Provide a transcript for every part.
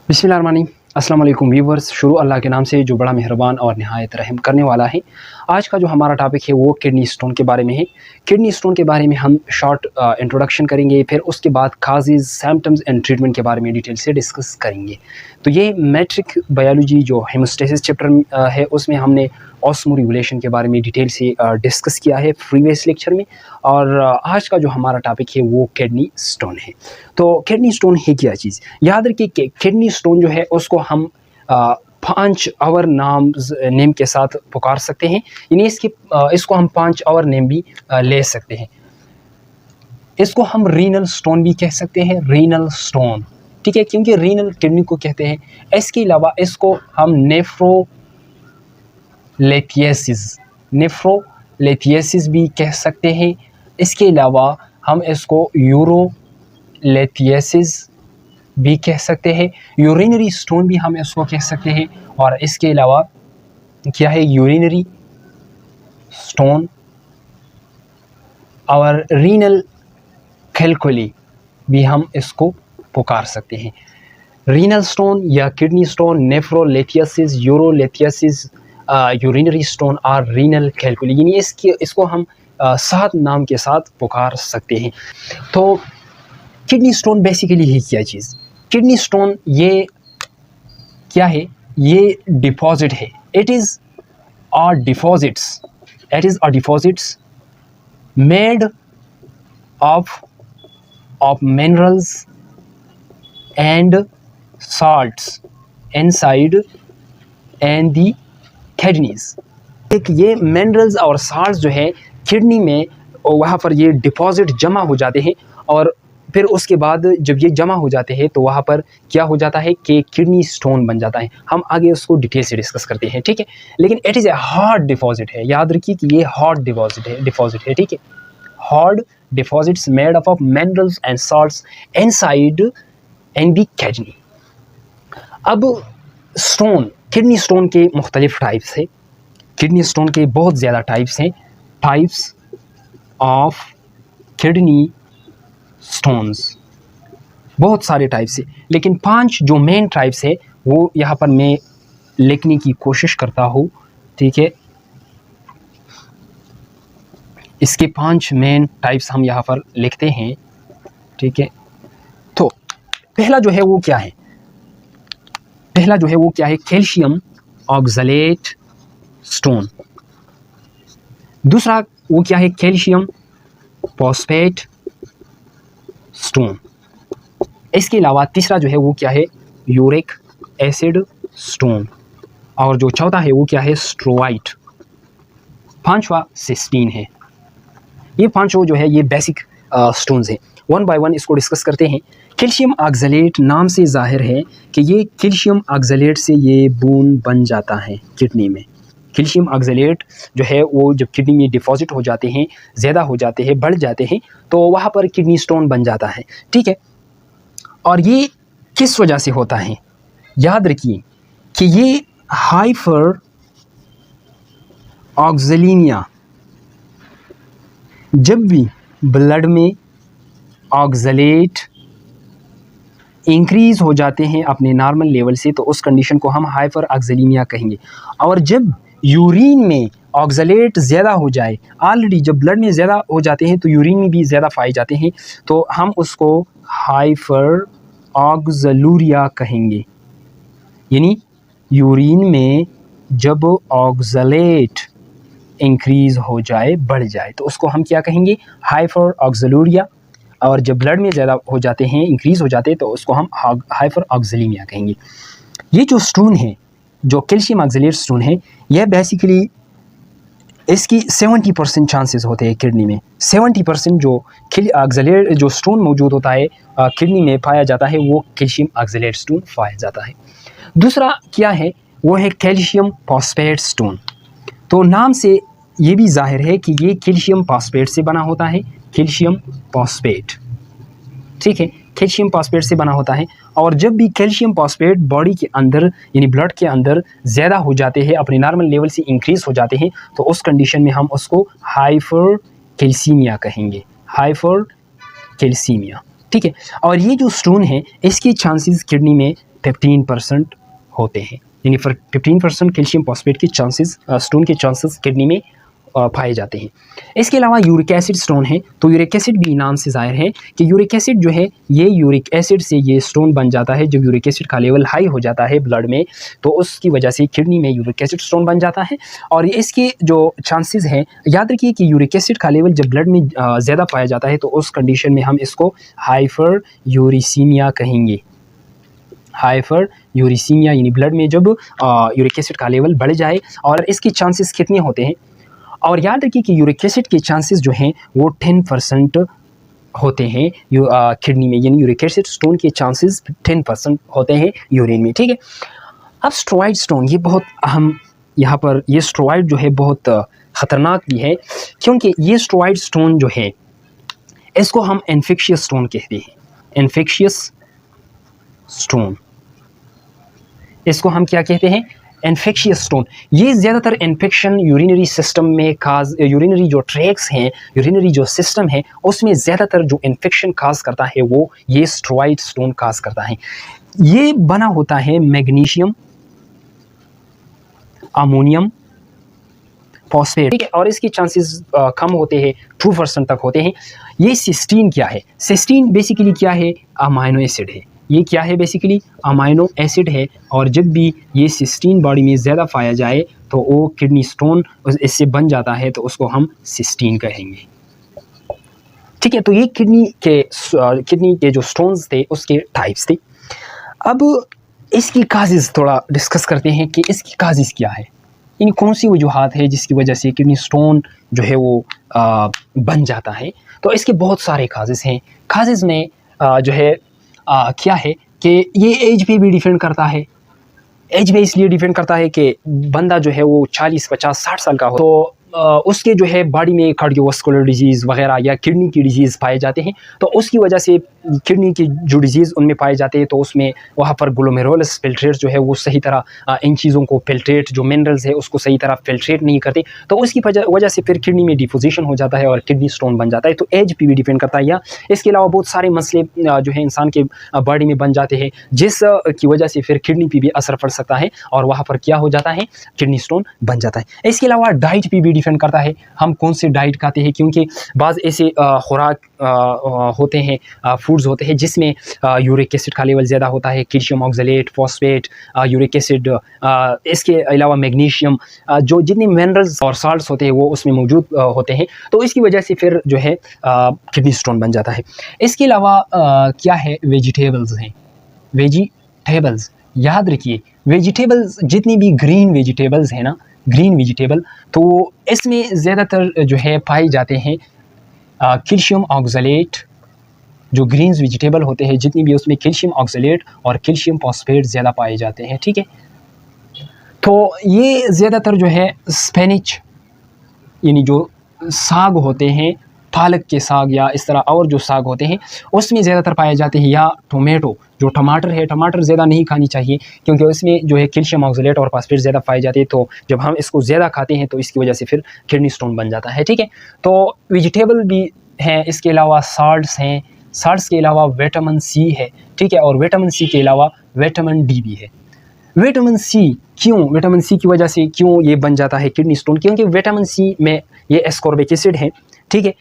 बिस्मिल्लाहिर्रहमानिर्रहीम। अस्सलाम वालेकुम व्यूवर्स। शुरू अल्लाह के नाम से जो बड़ा मेहरबान और नहायत रहम करने वाला है। आज का जो हमारा टॉपिक है वो किडनी स्टोन के बारे में है। किडनी स्टोन के बारे में हम शॉर्ट इंट्रोडक्शन करेंगे, फिर उसके बाद काजेज़, सिम्पटम्स एंड ट्रीटमेंट के बारे में डिटेल से डिस्कस करेंगे। तो ये मैट्रिक बायोलॉजी जो हेमोस्टेसिस चैप्टर है उसमें हमने ऑस्मोरेगुलेशन के बारे में डिटेल से डिस्कस किया है प्रीवियस लेक्चर में। और आज का जो हमारा टॉपिक है वो किडनी स्टोन है। तो किडनी स्टोन है क्या चीज़, याद रखिए कि किडनी स्टोन जो है उसको हम 5 और नेम के साथ पुकार सकते हैं, यानी इसको हम 5 और नेम भी ले सकते हैं। इसको हम रीनल स्टोन भी कह सकते हैं, रीनल स्टोन, ठीक है, क्योंकि रीनल किडनी को कहते हैं। इसके अलावा इसको हम नेफ्रोलिथियासिस भी कह सकते हैं। इसके अलावा हम इसको यूरोलिथियासिस भी कह सकते हैं, यूरिनरी स्टोन भी हम इसको कह सकते हैं। और इसके अलावा क्या है, यूरिनरी स्टोन और रीनल कैलकुली भी हम इसको पुकार सकते हैं। रीनल स्टोन या kidney stone, nephrolithiasis, urolithiasis, urinary stone और रीनल कैलकुली, यानी इसको हम 7 नाम के साथ पुकार सकते हैं। तो किडनी स्टोन बेसिकली है क्या चीज़? किडनी स्टोन ये क्या है? ये डिपॉजिट है। It is a deposits made of minerals and salts inside and the kidneys। एक ये मिनरल्स और साल्ट्स जो है किडनी में, वहाँ पर ये डिपॉजिट जमा हो जाते हैं। और फिर उसके बाद जब ये जमा हो जाते हैं तो वहाँ पर क्या हो जाता है कि किडनी स्टोन बन जाता है। हम आगे उसको डिटेल से डिस्कस करते हैं, ठीक है। लेकिन it is a hard deposit है, याद रखिए कि ये हार्ड डिपॉजिट है, ठीक है। Hard deposits made of minerals and salts inside and the kidney. अब स्टोन, किडनी स्टोन के मुख्तलिफ टाइप्स है। किडनी स्टोन के बहुत ज़्यादा टाइप्स हैं, टाइप्स ऑफ किडनी स्टोन्स, बहुत सारे टाइप्स हैं। लेकिन 5 जो मेन टाइप्स है वो यहाँ पर मैं लिखने की कोशिश करता हूँ, ठीक है। इसके 5 मेन टाइप्स हम यहाँ पर लिखते हैं, ठीक है। तो पहला जो है वो क्या है? Calcium oxalate stone. दूसरा वो क्या है? Calcium phosphate stone. इसके अलावा तीसरा जो है वो क्या है? Uric acid stone. और जो चौथा है वो क्या है? स्ट्रोवाइट। 5वां सिस्टीन है। ये 5 जो है ये बेसिक स्टोन्स हैं। वन बाय वन इसको डिस्कस करते हैं। कैल्शियम ऑक्सलेट नाम से जाहिर है कि ये कैल्शियम ऑक्सलेट से ये बूंद बन जाता है किडनी में। कैल्शियम ऑक्सलेट जो है वो जब किडनी में डिपॉजिट हो जाते हैं, ज़्यादा हो जाते हैं, बढ़ जाते हैं, तो वहाँ पर किडनी स्टोन बन जाता है, ठीक है। और ये किस वजह से होता है? याद रखिए कि ये हाइपर ऑक्सीमीया, जब भी ब्लड में ऑक्सलेट इंक्रीज़ हो जाते हैं अपने नॉर्मल लेवल से, तो उस कंडीशन को हम हाइपर ऑक्सीमीया कहेंगे। और जब यूरिन में ऑक्सलेट ज़्यादा हो जाए, ऑलरेडी जब ब्लड में ज़्यादा हो जाते हैं तो यूरिन में भी ज़्यादा पाए जाते हैं, तो हम उसको हाइपर ऑक्सलूरिया कहेंगे। यानी यूरिन में जब ऑक्सलेट इंक्रीज़ हो जाए, बढ़ जाए, तो उसको हम क्या कहेंगे? हाइपर ऑक्सलूरिया। और जब ब्लड में ज़्यादा हो जाते हैं, इंक्रीज़ हो जाते हैं, तो उसको हम हाइपर ऑक्सीमीया कहेंगे। ये जो स्टोन है, जो कैल्शियम ऑक्सलेट स्टोन है, यह बेसिकली इसकी 70% चांसेस होते हैं किडनी में। 70% जो ऑक्सलेट जो स्टोन मौजूद होता है किडनी में पाया जाता है, वो कैल्शियम ऑक्सलेट स्टोन पाया जाता है। दूसरा क्या है? वो है कैल्शियम फॉस्फेट स्टोन। तो नाम से ये भी जाहिर है कि ये कैल्शियम फॉस्फेट से बना होता है, कैल्शियम फॉस्फेट, ठीक है, कैल्शियम फॉस्फेट से बना होता है। और जब भी कैल्शियम फॉस्फेट बॉडी के अंदर यानी ब्लड के अंदर ज़्यादा हो जाते हैं, अपने नॉर्मल लेवल से इंक्रीज़ हो जाते हैं, तो उस कंडीशन में हम उसको हाइपर कैल्सीमिया कहेंगे, हाइपर कैल्सीमिया, ठीक है। और ये जो स्टोन है इसकी चांसेस किडनी में 15% होते हैं, यानी 15% कैल्शियम फॉस्फेट के चांसेस, स्टोन के चांसेस किडनी में पाए जाते हैं। इसके अलावा यूरिक एसिड स्टोन है, तो यूरिक एसिड भी नाम से ज़ाहिर है कि यूरिक एसिड जो है ये यूरिक एसिड से ये स्टोन बन जाता है। जब यूरिक एसिड का लेवल हाई हो जाता है ब्लड में, तो उसकी वजह से किडनी में यूरिक एसिड स्टोन बन जाता है। और इसके जो चांसेस हैं, याद रखिए कि यूरिक एसिड का लेवल जब ब्लड में ज़्यादा पाया जाता है तो उस कंडीशन में हम इसको हाइपर यूरिसीमिया कहेंगे। हाइपर यूरिसीमिया यानी ब्लड में जब यूरिक एसिड का लेवल बढ़ जाए। और इसके चांसेस कितने होते हैं, और याद रखिए कि यूरिक एसिड के चांसेस जो हैं वो 10% होते हैं किडनी में, यानी यूरिक एसिड स्टोन के चांसेस 10% होते हैं यूरिन में, ठीक है। अब स्टेरॉइड स्टोन, ये बहुत अहम, यहाँ पर ये स्टेरॉइड जो है बहुत ख़तरनाक भी है, क्योंकि ये स्टेरॉइड स्टोन जो है इसको हम इन्फेक्शियस स्टोन कहते हैं। इन्फेक्शियस स्टोन, इसको हम क्या कहते हैं, इन्फेक्शियस स्टोन। ये ज़्यादातर इन्फेक्शन यूरिनरी सिस्टम में यूरिनरी जो ट्रैक्स हैं, यूरिनरी जो सिस्टम है उसमें ज़्यादातर जो इन्फेक्शन काज करता है वो ये स्टेरॉइड स्टोन काज करता है। ये बना होता है मैग्नीशियम, अमोनियम फॉस्फेट, ठीक है, और इसके चांसेस कम होते हैं, 2% तक होते हैं। ये सिस्टीन क्या है, सिस्टीन बेसिकली क्या है, अमाइनो एसिड है। ये क्या है, बेसिकली अमाइनो एसिड है। और जब भी ये सिस्टीन बॉडी में ज़्यादा पाया जाए तो वो किडनी स्टोन इससे बन जाता है, तो उसको हम सिस्टीन कहेंगे, ठीक है। तो ये किडनी के जो स्टोन्स थे उसके टाइप्स थे। अब इसकी काजेज़ थोड़ा डिस्कस करते हैं कि इसकी काजेज़ क्या है, यानी कौन सी वजूहात है जिसकी वजह से किडनी स्टोन जो है वो बन जाता है। तो इसके बहुत सारे काजेज़ हैं। काजेज़ में जो है क्या है कि ये एज पे भी डिपेंड करता है। एज पे इसलिए डिपेंड करता है कि बंदा जो है वो 40, 50, 60 साल का हो तो उसके जो है बॉडी में कार्डियोवास्कुलर डिजीज़ वगैरह या किडनी की डिजीज़ पाए जाते हैं, तो उसकी वजह से किडनी की जो डिजीज़ उनमें पाए जाते हैं तो उसमें वहाँ पर ग्लोमेरुलस फिल्ट्रेट जो है वो सही तरह इन चीज़ों को फिल्ट्रेट, जो मिनरल्स है उसको सही तरह फिल्ट्रेट नहीं करते, तो उसकी वजह से फिर किडनी में डिपोजिशन हो जाता है और किडनी स्टोन बन जाता है। तो एज पे भी डिपेंड करता है। या इसके अलावा बहुत सारे मसले जो है इंसान के बॉडी में बन जाते हैं जिस की वजह से फिर किडनी पे भी असर पड़ सकता है और वहाँ पर क्या हो जाता है, किडनी स्टोन बन जाता है। इसके अलावा डाइट पे भी डिपेंड करता है, हम कौन से डाइट खाते हैं, क्योंकि बाज़ ऐसे खुराक होते हैं, फूड्स होते हैं जिसमें यूरिक एसिड का लेवल ज़्यादा होता है, calcium oxalate, phosphate, uric acid, इसके अलावा मैग्नीशियम, जो जितने मिनरल्स और साल्ट्स होते हैं वो उसमें मौजूद होते हैं, तो इसकी वजह से फिर जो है किडनी स्टोन बन जाता है। इसके अलावा क्या है, वेजिटेबल्स हैं। वेजिटेबल्स याद रखिए, वेजिटेबल्स जितनी भी ग्रीन वेजिटेबल्स हैं ना, ग्रीन वेजिटेबल, तो इसमें ज़्यादातर जो है पाए जाते हैं कैल्शियम ऑक्सलेट। जो ग्रीन्स वेजिटेबल होते हैं जितनी भी उसमें कैल्शियम ऑक्सलेट और कैल्शियम फॉस्फेट ज़्यादा पाए जाते हैं, ठीक है। तो ये ज़्यादातर जो है स्पेनिच यानी जो साग होते हैं, पालक के साग या इस तरह और जो साग होते हैं उसमें ज़्यादातर पाए जाते हैं। या टोमेटो, जो टमाटर है, टमाटर ज़्यादा नहीं खानी चाहिए क्योंकि उसमें जो है कैल्शियम ऑक्सलेट और फॉस्फेट ज़्यादा पाए जाते हैं, तो जब हम इसको ज़्यादा खाते हैं तो इसकी वजह से फिर किडनी स्टोन बन जाता है, ठीक है। तो वेजिटेबल भी हैं, इसके अलावा साल्ट्स हैं, साल्ट्स के अलावा विटामिन सी है, ठीक है, और विटामिन सी के अलावा विटामिन डी भी है। विटामिन सी क्यों, विटामिन सी की वजह से क्यों ये बन जाता है किडनी स्टोन, क्योंकि विटामिन सी में ये एस्कॉर्बिक एसिड है, ठीक है,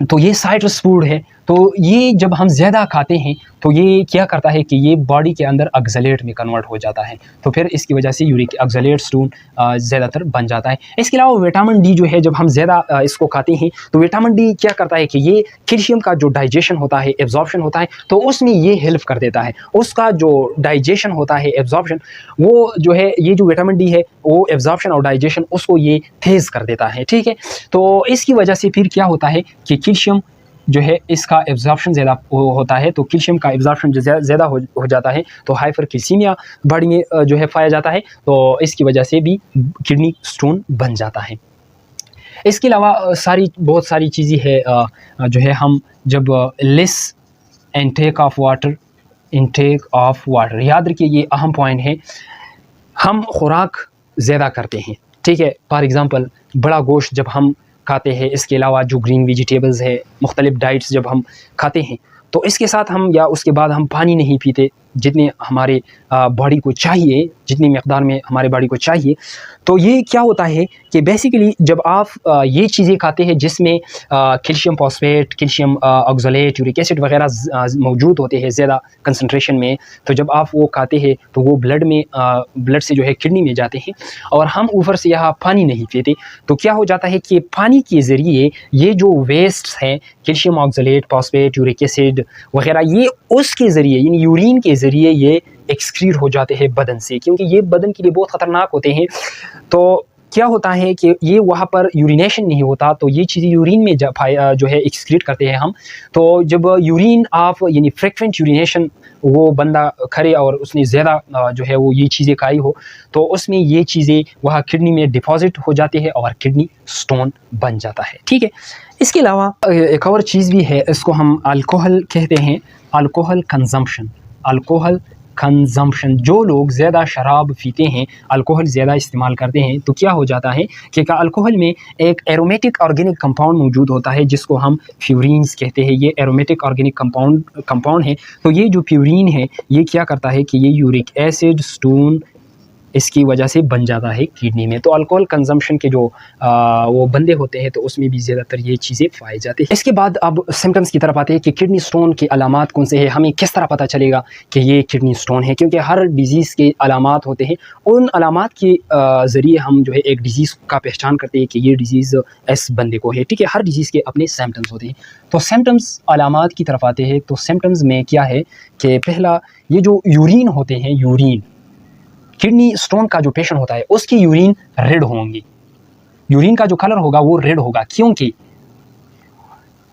तो ये साइट्रस फूड है, तो ये जब हम ज़्यादा खाते हैं तो ये क्या करता है कि ये बॉडी के अंदर ऑक्सलेट में कन्वर्ट हो जाता है, तो फिर इसकी वजह से यूरिक ऑक्सलेट स्टोन ज़्यादातर बन जाता है। इसके अलावा विटामिन डी जो है, जब हम ज़्यादा इसको खाते हैं तो विटामिन डी क्या करता है कि ये कैल्शियम का जो डाइजेशन होता है, एब्जॉर्प्शन होता है, तो उसमें ये हेल्प कर देता है। उसका जो डाइजेशन होता है, एब्जॉर्प्शन, वो जो है ये जो विटामिन डी है वो एब्जॉर्प्शन और डाइजेशन उसको ये तेज़ कर देता है, ठीक है। तो इसकी वजह से फिर क्या होता है कि कैल्शियम जो है इसका एब्जॉर्प्शन ज़्यादा होता है, तो कैल्शियम का एब्जॉर्प्शन ज़्यादा हो जाता है, तो हाइपरकैल्सीमिया बॉडी में जो है पाया जाता है, तो इसकी वजह से भी किडनी स्टोन बन जाता है। इसके अलावा बहुत सारी चीज़ें है जो है, हम जब लेस इनटेक ऑफ वाटर, याद रखिए ये अहम पॉइंट है, हम खुराक ज़्यादा करते हैं, ठीक है। फॉर एग्ज़ाम्पल बड़ा गोश्त जब हम खाते हैं, इसके अलावा जो ग्रीन वेजिटेबल्स है, मुख्तलिफ डाइट्स जब हम खाते हैं, तो इसके साथ हम या उसके बाद हम पानी नहीं पीते, जितने हमारे बॉडी को चाहिए, जितनी मिकदार में हमारे बॉडी को चाहिए। तो ये क्या होता है कि बेसिकली जब आप ये चीज़ें खाते हैं जिसमें calcium phosphate, calcium oxalate, uric acid वगैरह मौजूद होते हैं ज़्यादा कंसंट्रेशन में, तो जब आप वो खाते हैं तो वो ब्लड से जो है किडनी में जाते हैं, और हम ऊपर से यहाँ पानी नहीं पीते, तो क्या हो जाता है कि पानी के ज़रिए ये जो वेस्ट हैं, calcium oxalate, phosphate, uric acid वगैरह, ये उसके ज़रिए यानी यूरिन के ज़रिए ये एक्सक्रीट हो जाते हैं बदन से, क्योंकि ये बदन के लिए बहुत ख़तरनाक होते हैं। तो क्या होता है कि ये वहाँ पर यूरिनेशन नहीं होता, तो ये चीज़ें यूरिन में जो है एक्सक्रीट करते हैं हम। तो जब यूरिन आप यानी फ्रिक्वेंट यूरिनेशन वो बंदा करे और उसने ज़्यादा जो है वो ये चीज़ें खाई हो, तो उसमें ये चीज़ें वहाँ किडनी में डिपॉजिट हो जाती है और किडनी स्टोन बन जाता है। ठीक है, इसके अलावा एक और चीज़ भी है, इसको हम अल्कोहल कहते हैं, अल्कोहल कंजम्पशन। जो लोग ज़्यादा शराब पीते हैं, अल्कोहल ज़्यादा इस्तेमाल करते हैं, तो क्या हो जाता है कि अल्कोहल में एक एरोमेटिक ऑर्गेनिक कंपाउंड मौजूद होता है जिसको हम प्यूरिन्स कहते हैं। ये एरोमेटिक ऑर्गेनिक कंपाउंड है। तो ये जो प्यूरिन है ये क्या करता है कि ये यूरिक एसिड, स्टोन इसकी वजह से बन जाता है किडनी में। तो अल्कोहल कंजम्पशन के जो वो बंदे होते हैं तो उसमें भी ज़्यादातर ये चीज़ें पाई जाती हैं। इसके बाद अब सिम्टम्स की तरफ आते हैं कि किडनी स्टोन के अलामात कौन से हैं, हमें किस तरह पता चलेगा कि ये किडनी स्टोन है, क्योंकि हर डिज़ीज़ के अलामात होते हैं। उन अलामात के ज़रिए हम जो है एक डिज़ीज़ का पहचान करते हैं कि ये डिज़ीज़ इस बंदे को है। ठीक है, हर डिज़ीज़ के अपने सिम्टम्स होते हैं। तो सिम्टम्स अलामात की तरफ आते हैं, तो सिम्टम्स में क्या है कि पहला ये जो यूरिन होते हैं, यूरिन, किडनी स्टोन का जो पेशेंट होता है उसकी यूरिन रेड होंगी, यूरिन का जो कलर होगा वो रेड होगा, क्योंकि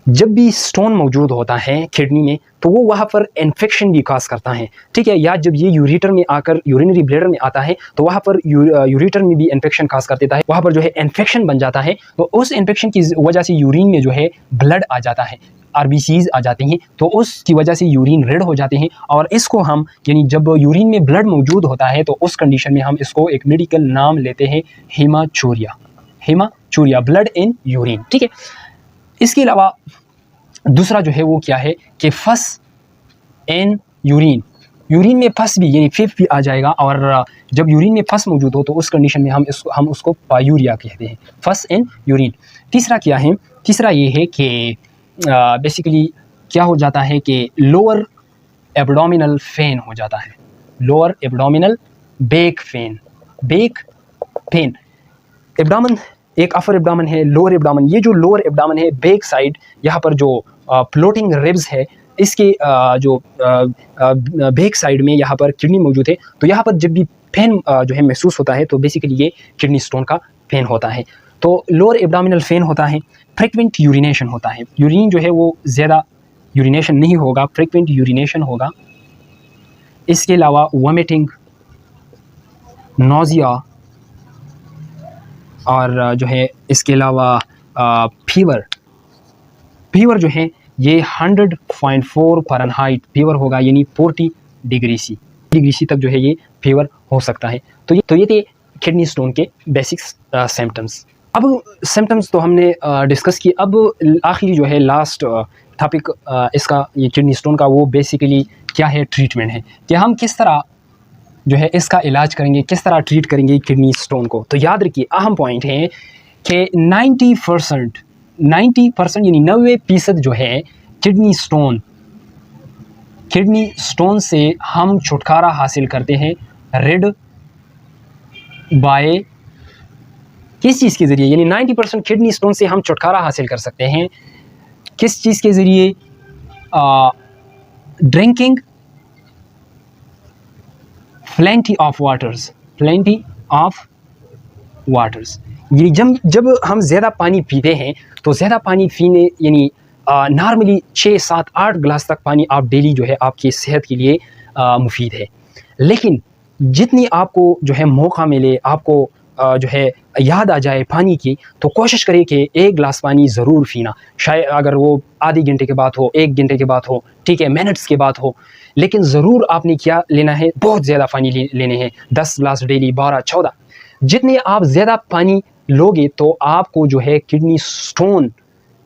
जब भी स्टोन मौजूद होता है किडनी में तो वो वहाँ पर इन्फेक्शन भी काज करता है। ठीक है, या जब ये यूरेटर में आकर यूरिनरी ब्लैडर में आता है तो वहाँ पर यूरेटर में भी इन्फेक्शन काज कर देता है, वहाँ पर जो है इन्फेक्शन बन जाता है। तो उस इन्फेक्शन की वजह से यूरिन में जो है ब्लड आ जाता है, आरबीसीज आ जाती हैं, तो उसकी वजह से यूरिन रेड हो जाते हैं। और इसको हम यानी जब यूरिन में ब्लड मौजूद होता है तो उस कंडीशन में हम इसको एक मेडिकल नाम लेते हैं हेमाचूरिया, ब्लड इन यूरिन। ठीक है, इसके अलावा दूसरा जो है वो क्या है कि फस इन यूरिन, यूरिन में फस भी यानी फिफ भी आ जाएगा, और जब यूरिन में फस मौजूद हो तो उस कंडीशन में हम उसको पायूरिया कहते हैं, फस इन यूरिन। तीसरा क्या है, तीसरा ये है कि बेसिकली क्या हो जाता है कि लोअर एब्डोमिनल फेन हो जाता है, lower abdominal back pain. Abdomen एक अपर एब्डोमेन है, लोअर एब्डोमेन। ये जो लोअर एब्डोमेन है बैक साइड, यहाँ पर जो फ्लोटिंग रिब्स है इसके जो बैक साइड में यहाँ पर किडनी मौजूद है, तो यहाँ पर जब भी पेन जो है महसूस होता है तो बेसिकली ये किडनी स्टोन का पेन होता है। तो लोअर एब्डोमिनल पेन होता है, फ्रिक्वेंट यूरिनेशन होता है, यूरिन जो है वो ज़्यादा यूरिनेशन नहीं होगा, फ्रिक्वेंट यूरिनेशन होगा। इसके अलावा वोमिटिंग, नोजिया, और जो है इसके अलावा फीवर जो है ये 100.4 फ़ारेनहाइट फीवर होगा, यानी 40 डिग्री सी तक जो है ये फीवर हो सकता है। तो ये थे किडनी स्टोन के बेसिक सिम्टम्स। अब सिम्टम्स तो हमने डिस्कस किए, अब आखिरी जो है लास्ट टॉपिक इसका ये किडनी स्टोन का, वो बेसिकली क्या है, ट्रीटमेंट है, कि हम किस तरह जो है इसका इलाज करेंगे, किस तरह ट्रीट करेंगे किडनी स्टोन को। तो याद रखिए अहम पॉइंट है कि 90% यानी 90% जो है किडनी स्टोन से हम छुटकारा हासिल करते हैं रेड बाय किस चीज़ के ज़रिए, यानी 90% किडनी स्टोन से हम छुटकारा हासिल कर सकते हैं किस चीज़ के ज़रिए, ड्रिंकिंग प्लेंटी ऑफ वाटर्स। ये जब हम ज़्यादा पानी पीते हैं तो ज़्यादा पानी पीने यानी नॉर्मली 6, 7, 8 गिलास तक पानी आप डेली जो है आपकी सेहत के लिए मुफीद है। लेकिन जितनी आपको जो है मौका मिले, आपको जो है याद आ जाए पानी की, तो कोशिश करिए कि 1 गिलास पानी ज़रूर पीना, शायद अगर वो आधे घंटे के बाद हो, 1 घंटे के बाद हो, ठीक है, मिनट्स के बाद हो, लेकिन ज़रूर आपने क्या लेना है, बहुत ज़्यादा पानी लेने हैं, 10 गिलास डेली, 12, 14। जितने आप ज़्यादा पानी लोगे तो आपको जो है किडनी स्टोन,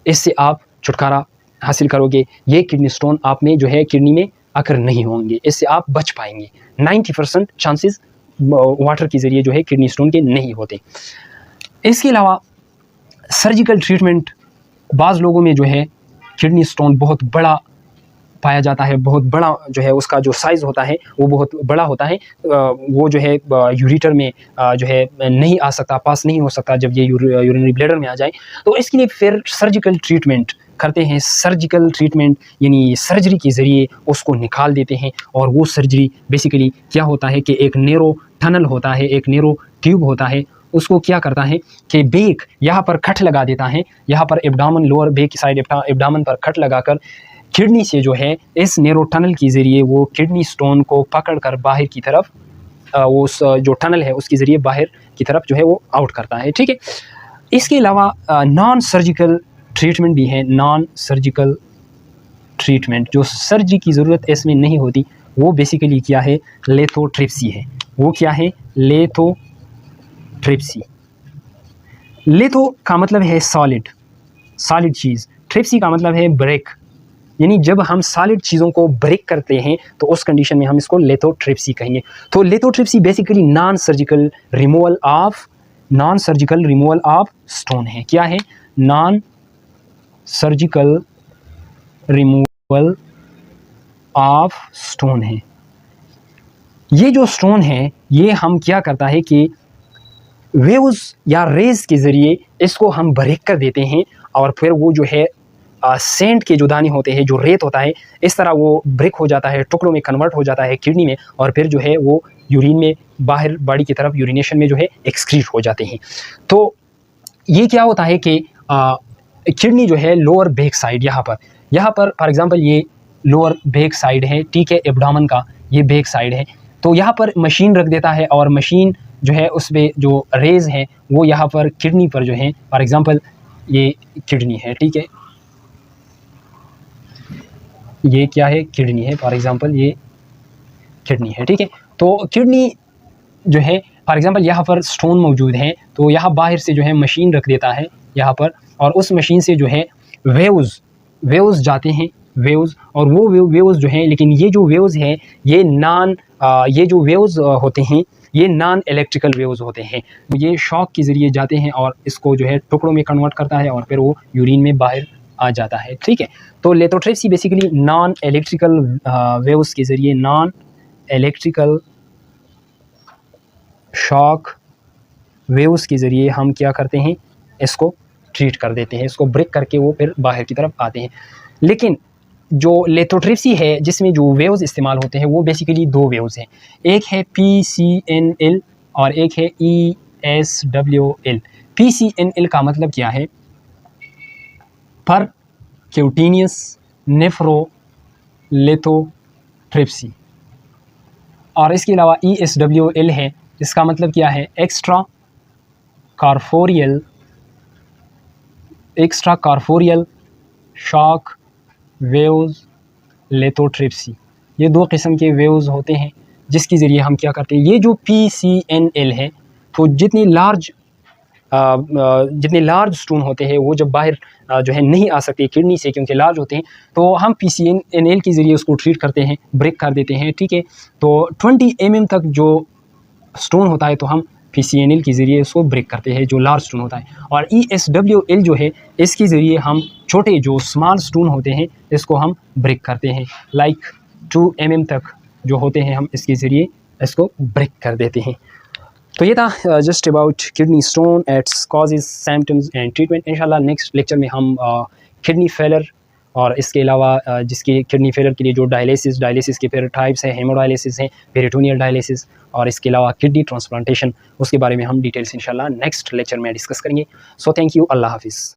इससे आप छुटकारा हासिल करोगे। ये किडनी स्टोन आप में जो है किडनी में अकर नहीं होंगे, इससे आप बच पाएंगे। 90% चांसेस वाटर के ज़रिए जो है किडनी स्टोन के नहीं होते। इसके अलावा सर्जिकल ट्रीटमेंट, बाज़ लोगों में जो है किडनी स्टोन बहुत बड़ा पाया जाता है, बहुत बड़ा जो है उसका जो साइज़ होता है वो बहुत बड़ा होता है, वो जो है यूरेटर में जो है नहीं आ सकता, पास नहीं हो सकता जब ये यूरिनरी ब्लैडर में आ जाए। तो इसके लिए फिर सर्जिकल ट्रीटमेंट करते हैं। सर्जिकल ट्रीटमेंट यानी सर्जरी के ज़रिए उसको निकाल देते हैं। और वो सर्जरी बेसिकली क्या होता है कि एक नैरो टनल होता है, एक नैरो ट्यूब होता है, उसको क्या करता है कि बेक यहाँ पर कट लगा देता है, यहाँ पर एब्डामन, लोअर बेक की साइड एब्डामन पर कट लगाकर किडनी से जो है इस नैरो टनल के ज़रिए वो किडनी स्टोन को पकड़कर बाहर की तरफ वो जो टनल है उसके ज़रिए बाहर की तरफ जो है वो आउट करता है। ठीक है। इसके अलावा नॉन सर्जिकल ट्रीटमेंट भी है। नॉन सर्जिकल ट्रीटमेंट जो सर्जरी की ज़रूरत इसमें नहीं होती, वो बेसिकली क्या है, लिथोट्रिप्सी है। वो क्या है, लिथोट्रिप्सी। लिथो का मतलब है सॉलिड, सॉलिड चीज़। ट्रिप्सी का मतलब है ब्रेक, यानी जब हम सॉलिड चीज़ों को ब्रेक करते हैं तो उस कंडीशन में हम इसको लिथोट्रिप्सी कहेंगे। तो lithotripsy basically non surgical removal of stone है। क्या है, non surgical removal of stone है। ये जो स्टोन है ये हम क्या करता है कि वेव्स या रेज के ज़रिए इसको हम ब्रेक कर देते हैं और फिर वो जो है सेंट के जो दाने होते हैं, जो रेत होता है, इस तरह वो ब्रेक हो जाता है, टुकड़ों में कन्वर्ट हो जाता है किडनी में, और फिर जो है वो यूरिन में बाहर बॉडी की तरफ यूरिनेशन में जो है एक्सक्रीट हो जाते हैं। तो ये क्या होता है कि किडनी जो है लोअर बैक साइड, यहाँ पर फॉर एग्जांपल ये लोअर बैक साइड है, ठीक है, एब्डामन का ये बैक साइड है। तो यहाँ पर मशीन रख देता है और मशीन जो है उसमें जो रेज है वो यहाँ पर किडनी पर जो है, फॉर एग्जांपल ये किडनी है, ठीक है, ये क्या है, किडनी है, फॉर एग्जांपल ये किडनी है, ठीक है। तो किडनी जो है फॉर एग्जांपल यहाँ पर स्टोन मौजूद है, तो यहाँ बाहर से जो है मशीन रख देता है यहाँ पर, और उस मशीन से जो है वेव्स जाते हैं, वेव्स, और वो वेव्स जो हैं, लेकिन ये जो वेव्स हैं ये जो वेव्स होते हैं ये नॉन इलेक्ट्रिकल वेव्स होते हैं। ये शॉक के ज़रिए जाते हैं और इसको जो है टुकड़ों में कन्वर्ट करता है और फिर वो यूरिन में बाहर आ जाता है, ठीक है। तो lithotripsy basically non electrical waves के ज़रिए, नॉन इलेक्ट्रिकल शॉक वेव्स के ज़रिए हम क्या करते हैं, इसको ट्रीट कर देते हैं, इसको ब्रेक करके वो फिर बाहर की तरफ आते हैं। लेकिन जो लिथोट्रिप्सी है जिसमें जो वेव्स इस्तेमाल होते हैं वो बेसिकली दो वेव्स हैं, एक है PCNL और एक है ESWL। PCNL का मतलब क्या है, परक्यूटेनियस नेफ्रोलिथोट्रिप्सी, और इसके अलावा ESWL है, इसका मतलब क्या है, extra corporeal shock waves lithotripsy. ये दो किस्म के वेव्स होते हैं जिसके ज़रिए हम क्या करते हैं। ये जो PCNL है, तो जितने लार्ज स्टोन होते हैं वो जब बाहर जो है नहीं आ सकते किडनी से क्योंकि लार्ज होते हैं, तो हम PCNL के ज़रिए उसको ट्रीट करते हैं, ब्रेक कर देते हैं, ठीक है। तो 20 mm तक जो स्टोन होता है तो हम PCNL के ज़रिए इसको ब्रेक करते हैं, जो लार्ज स्टोन होता है। और ESWL जो है इसके ज़रिए हम छोटे जो स्मॉल स्टोन होते हैं इसको हम ब्रेक करते हैं, लाइक 2 mm तक जो होते हैं हम इसके ज़रिए इसको ब्रेक कर देते हैं। तो ये था just about kidney stone, it's causes, symptoms and treatment. इंशाल्लाह नेक्स्ट लेक्चर में हम किडनी फेलर और इसके अलावा जिसके किडनी फेलर के लिए जो डायलिसिस के फिर टाइप्स हैं, हेमोडायलिसिस हैं, पेरिटोनियल डायलिसिस, और इसके अलावा किडनी ट्रांसप्लांटेशन, उसके बारे में हम डिटेल्स इंशाल्लाह नेक्स्ट लेक्चर में डिस्कस करेंगे। सो थैंक यू, अल्लाह हाफिज़।